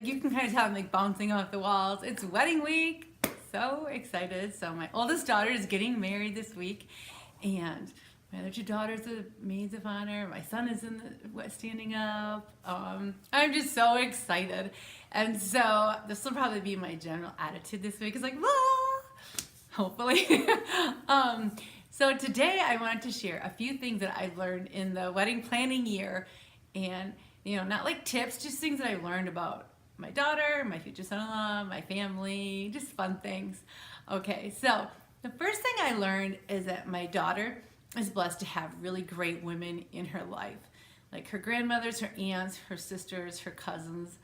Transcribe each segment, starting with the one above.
You can kind of tell I'm like bouncing off the walls. It's wedding week. So excited. So my oldest daughter is getting married this week, and my other two daughters are maids of honor. My son is in the standing up. I'm just so excited, and so this will probably be my general attitude this week. It's like, ah, hopefully. So today I wanted to share a few things that I learned in the wedding planning year, and not like tips, just things that I learned about my daughter, my future son-in-law, my family, just fun things. Okay, so the first thing I learned is that my daughter is blessed to have really great women in her life. Like her grandmothers, her aunts, her sisters, her cousins,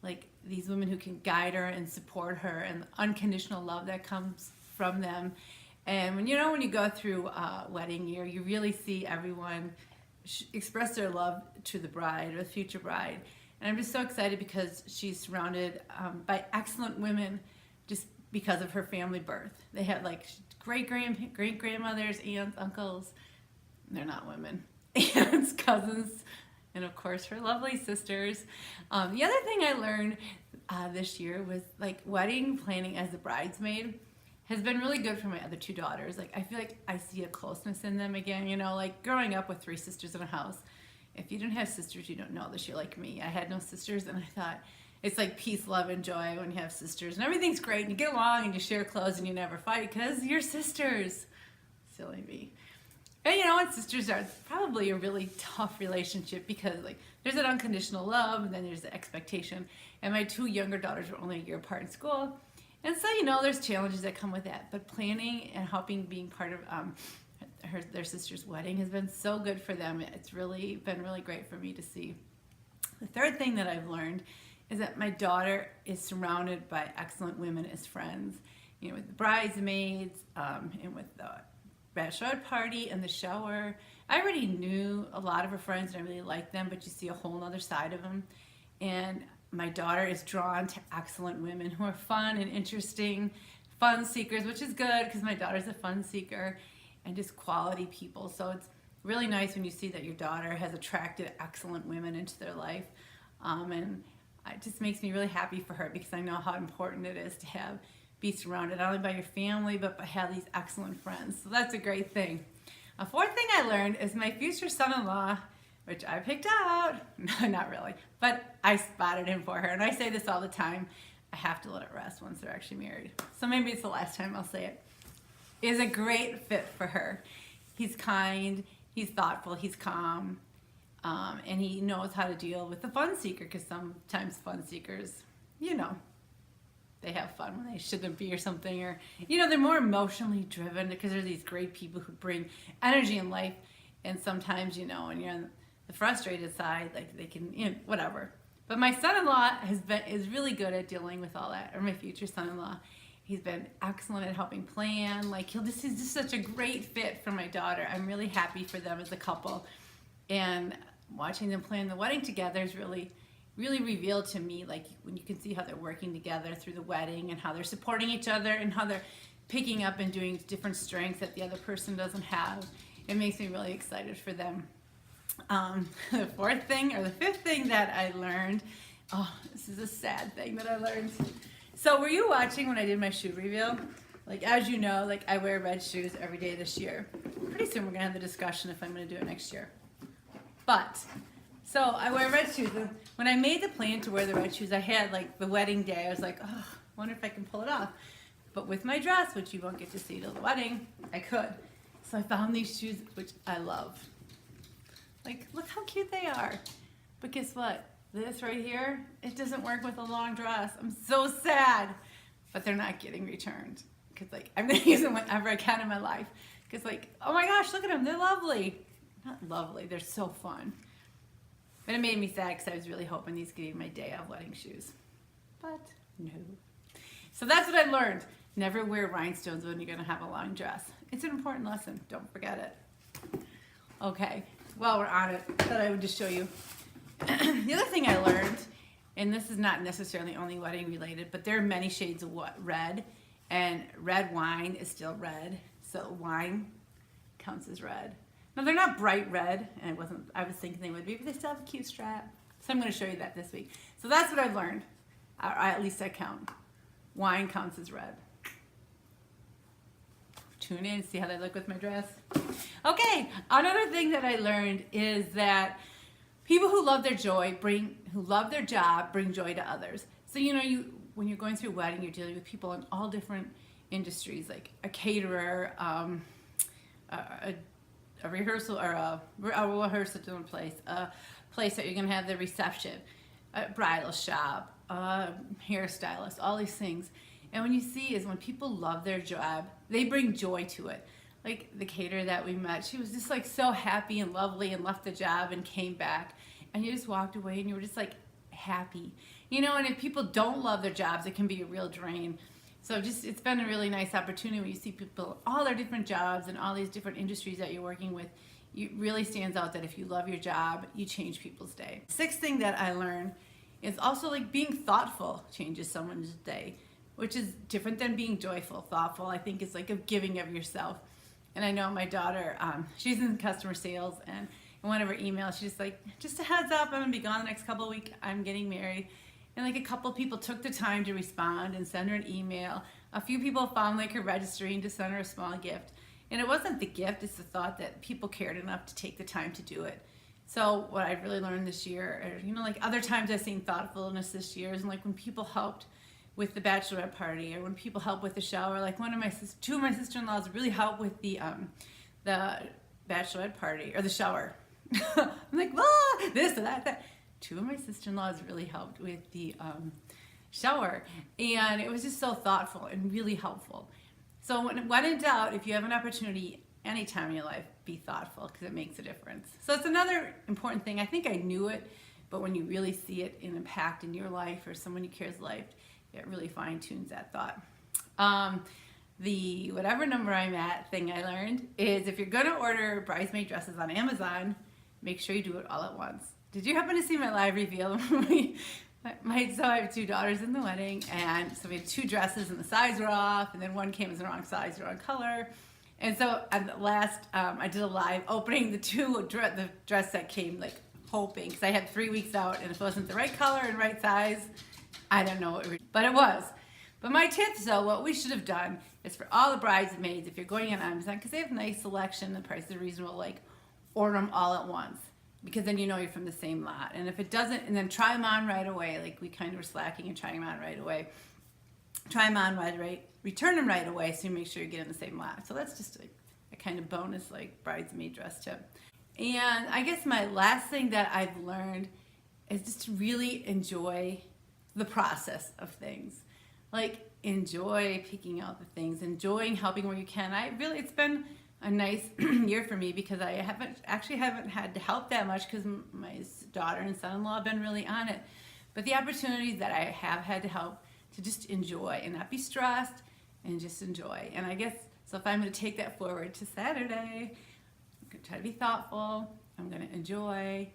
like these women who can guide her and support her, and the unconditional love that comes from them. And when you go through a wedding year, you really see everyone express their love to the bride or the future bride. And I'm just so excited because she's surrounded by excellent women just because of her family birth. They have like great grandmothers, aunts, uncles. They're not women. Aunts, cousins, and of course her lovely sisters. The other thing I learned this year was like wedding planning as a bridesmaid has been really good for my other two daughters. Like I feel like I see a closeness in them again, like growing up with three sisters in a house. If you don't have sisters, you don't know this. You're like me. I had no sisters, and I thought it's like peace, love, and joy when you have sisters. And everything's great, and you get along, and you share clothes, and you never fight because you're sisters. Silly me. And and sisters are probably a really tough relationship because like there's that unconditional love, and then there's the expectation. And my two younger daughters were only a year apart in school. And so, there's challenges that come with that. But planning and helping being part of their sister's wedding has been so good for them. It's really been really great for me to see. The third thing that I've learned is that my daughter is surrounded by excellent women as friends. With the bridesmaids and with the bachelorette party and the shower. I already knew a lot of her friends and I really liked them, but you see a whole other side of them. And my daughter is drawn to excellent women who are fun and interesting, fun seekers, which is good because my daughter's a fun seeker, and just quality people. So it's really nice when you see that your daughter has attracted excellent women into their life. And it just makes me really happy for her because I know how important it is to be surrounded not only by your family, but by have these excellent friends. So that's a great thing. A fourth thing I learned is my future son-in-law, which I picked out. No, not really, but I spotted him for her. And I say this all the time. I have to let it rest once they're actually married. So maybe it's the last time I'll say it. Is a great fit for her. He's kind, he's thoughtful, he's calm, and he knows how to deal with the fun seeker, because sometimes fun seekers, they have fun when they shouldn't be or something, or, they're more emotionally driven because they're these great people who bring energy in life, and sometimes, when you're on the frustrated side, like they can, whatever. But my son-in-law is really good at dealing with all that, or my future son-in-law. He's been excellent at helping plan. Like he's just such a great fit for my daughter. I'm really happy for them as a couple. And watching them plan the wedding together is really, really revealed to me, like when you can see how they're working together through the wedding and how they're supporting each other and how they're picking up and doing different strengths that the other person doesn't have. It makes me really excited for them. The fifth thing that I learned, this is a sad thing that I learned. So were you watching when I did my shoe reveal? Like, as you know, like I wear red shoes every day this year. Pretty soon we're gonna have the discussion if I'm gonna do it next year. But, so I wear red shoes. And when I made the plan to wear the red shoes, I had like the wedding day. I was like, oh, I wonder if I can pull it off. But with my dress, which you won't get to see till the wedding, I could. So I found these shoes, which I love. Like, look how cute they are. But guess what? This right here, it doesn't work with a long dress. I'm so sad, but they're not getting returned because like I'm gonna use them whenever I can in my life. Because like, oh my gosh, look at them, they're lovely. Not lovely, they're so fun. But it made me sad because I was really hoping these could be my day of wedding shoes. But no. So that's what I learned. Never wear rhinestones when you're gonna have a long dress. It's an important lesson, don't forget it. Okay, well we're on it, I thought I would just show you. The other thing I learned, and this is not necessarily only wedding related, but there are many shades of red, and red wine is still red, so wine counts as red. Now they're not bright red, and I was thinking they would be, but they still have a cute strap. So I'm going to show you that this week. So that's what I've learned. Or at least I count. Wine counts as red. Tune in, see how they look with my dress. Okay, another thing that I learned is that people who love their job bring joy to others. So when you're going through a wedding, you're dealing with people in all different industries, like a caterer, a rehearsal or a rehearsal place, a place that you're gonna have the reception, a bridal shop, a hairstylist, all these things. And when you see is when people love their job, they bring joy to it. Like the caterer that we met, she was just like so happy and lovely and left the job and came back. And you just walked away and you were just like happy. And if people don't love their jobs, it can be a real drain. So it's been a really nice opportunity when you see people, all their different jobs and all these different industries that you're working with. It really stands out that if you love your job, you change people's day. Sixth thing that I learned is also like being thoughtful changes someone's day, which is different than being joyful. Thoughtful, I think, is like a giving of yourself. And I know my daughter, she's in customer sales, and in one of her emails, she's like, just a heads up, I'm gonna be gone the next couple of weeks, I'm getting married. And like a couple of people took the time to respond and send her an email. A few people found like her registering to send her a small gift. And it wasn't the gift, it's the thought that people cared enough to take the time to do it. So what I've really learned this year, or like other times I've seen thoughtfulness this year, is like when people helped with the bachelorette party, or when people help with the shower. Like two of my sister-in-laws really helped with the bachelorette party or the shower. I'm like, this or that. Two of my sister-in-laws really helped with the shower, and it was just so thoughtful and really helpful. So when in doubt, if you have an opportunity anytime in your life, be thoughtful, because it makes a difference. So it's another important thing. I think I knew it, but when you really see it in impact in your life or someone you care's life, it really fine-tunes that thought. The whatever number I'm at thing I learned is if you're gonna order bridesmaid dresses on Amazon, make sure you do it all at once. Did you happen to see my live reveal? So I have two daughters in the wedding, and so we had two dresses and the size were off, and then one came as the wrong size, the wrong color. And so at the last, I did a live opening the dress that came, like hoping, because I had 3 weeks out, and if it wasn't the right color and right size, I don't know but it was. But my tips though, what we should have done is for all the bridesmaids, if you're going on Amazon, because they have nice selection, the price is reasonable, like order them all at once, because then you're from the same lot. And if it doesn't, and then try them on right away, like we kind of were slacking and trying them on right away. Try them on right away, return them right away, so you make sure you get in the same lot. So that's just a kind of bonus like bridesmaid dress tip. And I guess my last thing that I've learned is just to really enjoy the process of things. Like enjoy picking out the things, enjoying helping where you can. It's been a nice year for me, because I haven't had to help that much, because my daughter and son-in-law have been really on it. But the opportunities that I have had to help, to just enjoy and not be stressed and just enjoy. And I guess, so if I'm going to take that forward to Saturday, I'm going to try to be thoughtful, I'm going to enjoy,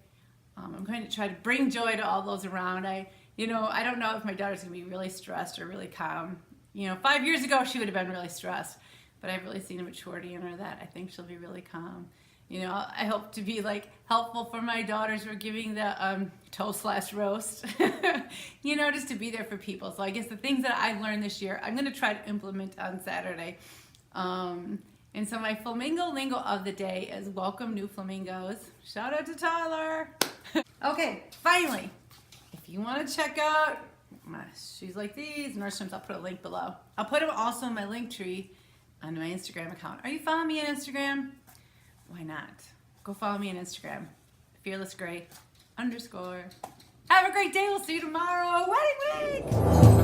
I'm going to try to bring joy to all those around. I don't know if my daughter's going to be really stressed or really calm. 5 years ago she would have been really stressed, but I've really seen a maturity in her that I think she'll be really calm. I hope to be like helpful for my daughters. We're giving the toast/roast, just to be there for people. So I guess the things that I've learned this year, I'm going to try to implement on Saturday. And so my flamingo lingo of the day is welcome new flamingos. Shout out to Tyler. Okay, finally, if you want to check out my shoes like these, Nordstrom's, I'll put a link below. I'll put them also in my link tree on my Instagram account. Are you following me on Instagram? Why not? Go follow me on Instagram. fearlessgray_. Have a great day. We'll see you tomorrow. Wedding week!